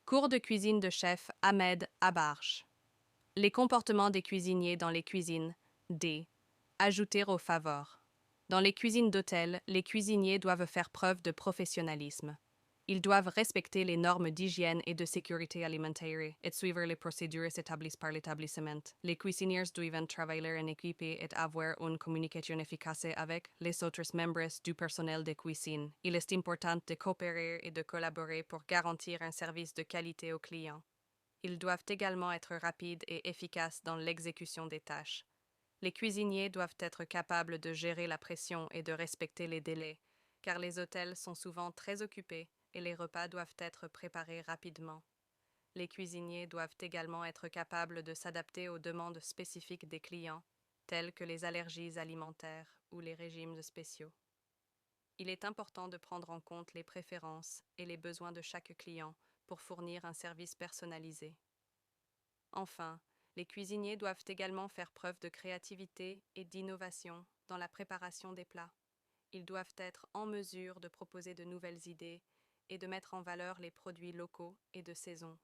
Cours de cuisine de chef Ahmed Abarj. Les comportements des cuisiniers dans les cuisines. D. Ajouter aux faveurs. Dans les cuisines d'hôtel, les cuisiniers doivent faire preuve de professionnalisme. Ils doivent respecter les normes d'hygiène et de sécurité alimentaire et suivre les procédures établies par l'établissement. Les cuisiniers doivent travailler en équipe et avoir une communication efficace avec les autres membres du personnel de cuisine. Il est important de coopérer et de collaborer pour garantir un service de qualité aux clients. Ils doivent également être rapides et efficaces dans l'exécution des tâches. Les cuisiniers doivent être capables de gérer la pression et de respecter les délais, car les hôtels sont souvent très occupés et les repas doivent être préparés rapidement. Les cuisiniers doivent également être capables de s'adapter aux demandes spécifiques des clients, telles que les allergies alimentaires ou les régimes spéciaux. Il est important de prendre en compte les préférences et les besoins de chaque client pour fournir un service personnalisé. Enfin, les cuisiniers doivent également faire preuve de créativité et d'innovation dans la préparation des plats. Ils doivent être en mesure de proposer de nouvelles idées et de mettre en valeur les produits locaux et de saison.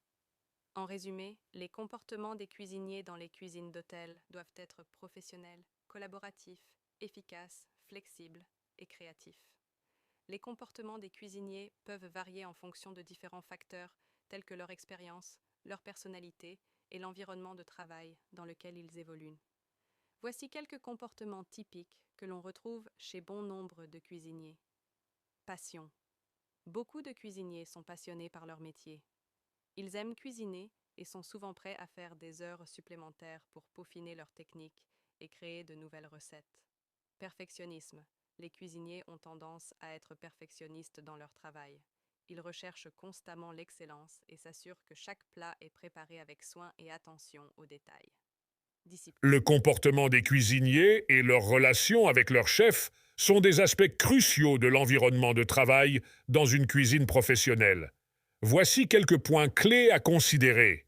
En résumé, les comportements des cuisiniers dans les cuisines d'hôtel doivent être professionnels, collaboratifs, efficaces, flexibles et créatifs. Les comportements des cuisiniers peuvent varier en fonction de différents facteurs tels que leur expérience, leur personnalité et l'environnement de travail dans lequel ils évoluent. Voici quelques comportements typiques que l'on retrouve chez bon nombre de cuisiniers. Passion. Beaucoup de cuisiniers sont passionnés par leur métier. Ils aiment cuisiner et sont souvent prêts à faire des heures supplémentaires pour peaufiner leur technique et créer de nouvelles recettes. Perfectionnisme. Les cuisiniers ont tendance à être perfectionnistes dans leur travail. Ils recherchent constamment l'excellence et s'assurent que chaque plat est préparé avec soin et attention aux détails. Le comportement des cuisiniers et leur relation avec leur chef sont des aspects cruciaux de l'environnement de travail dans une cuisine professionnelle. Voici quelques points clés à considérer.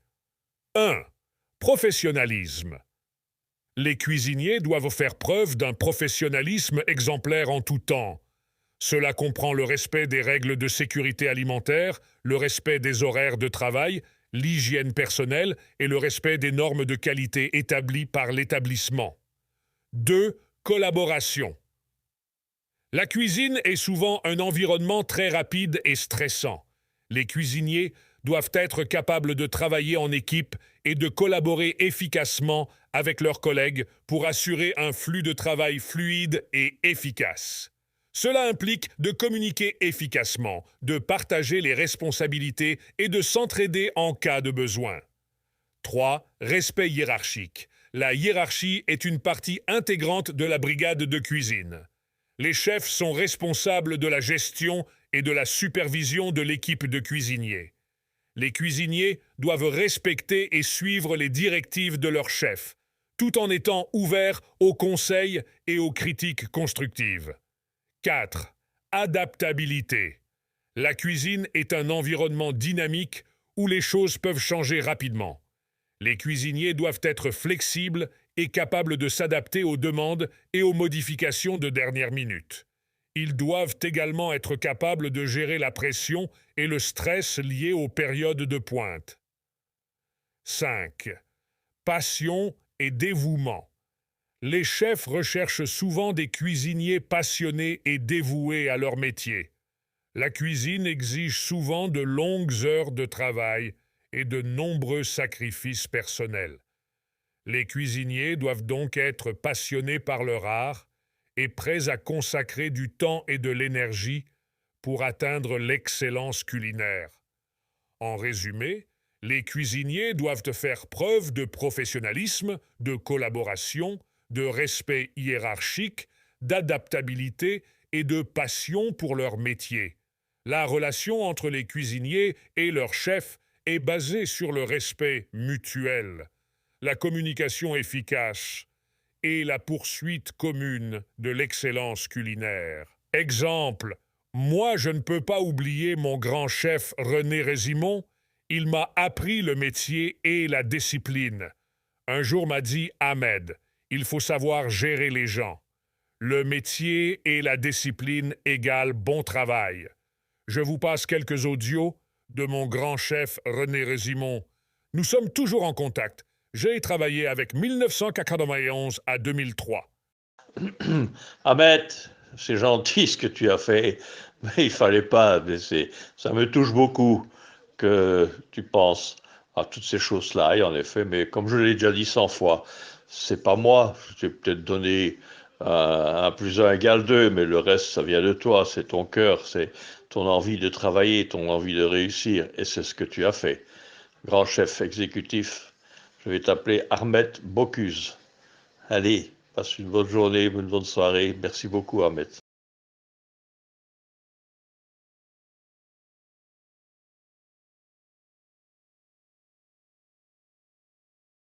1. Professionnalisme. Les cuisiniers doivent faire preuve d'un professionnalisme exemplaire en tout temps. Cela comprend le respect des règles de sécurité alimentaire, le respect des horaires de travail, l'hygiène personnelle et le respect des normes de qualité établies par l'établissement. 2. Collaboration. La cuisine est souvent un environnement très rapide et stressant. Les cuisiniers doivent être capables de travailler en équipe et de collaborer efficacement avec leurs collègues pour assurer un flux de travail fluide et efficace. Cela implique de communiquer efficacement, de partager les responsabilités et de s'entraider en cas de besoin. 3. Respect hiérarchique. La hiérarchie est une partie intégrante de la brigade de cuisine. Les chefs sont responsables de la gestion et de la supervision de l'équipe de cuisiniers. Les cuisiniers doivent respecter et suivre les directives de leur chef, tout en étant ouverts aux conseils et aux critiques constructives. 4. Adaptabilité. La cuisine est un environnement dynamique où les choses peuvent changer rapidement. Les cuisiniers doivent être flexibles et capables de s'adapter aux demandes et aux modifications de dernière minute. Ils doivent également être capables de gérer la pression et le stress liés aux périodes de pointe. 5. Passion et dévouement. Les chefs recherchent souvent des cuisiniers passionnés et dévoués à leur métier. La cuisine exige souvent de longues heures de travail et de nombreux sacrifices personnels. Les cuisiniers doivent donc être passionnés par leur art et prêts à consacrer du temps et de l'énergie pour atteindre l'excellence culinaire. En résumé, les cuisiniers doivent faire preuve de professionnalisme, de collaboration, de respect hiérarchique, d'adaptabilité et de passion pour leur métier. La relation entre les cuisiniers et leur chef est basée sur le respect mutuel, la communication efficace et la poursuite commune de l'excellence culinaire. Exemple, moi je ne peux pas oublier mon grand chef René Résimon. Il m'a appris le métier et la discipline. Un jour m'a dit « Ahmed, il faut savoir gérer les gens. Le métier et la discipline égale bon travail. » Je vous passe quelques audios de mon grand chef René Résimon. Nous sommes toujours en contact. J'ai travaillé avec 1991 à 2003. Ahmed, c'est gentil ce que tu as fait, mais il fallait pas. Ça me touche beaucoup que tu penses à toutes ces choses-là, et en effet, mais comme je l'ai déjà dit 100 fois, c'est pas moi. Je t'ai peut-être donné un plus un égale 2, mais le reste, ça vient de toi. C'est ton cœur, c'est ton envie de travailler, ton envie de réussir, et c'est ce que tu as fait. Grand chef exécutif, je vais t'appeler Ahmed Bocuse. Allez, passe une bonne journée, une bonne soirée. Merci beaucoup, Ahmed.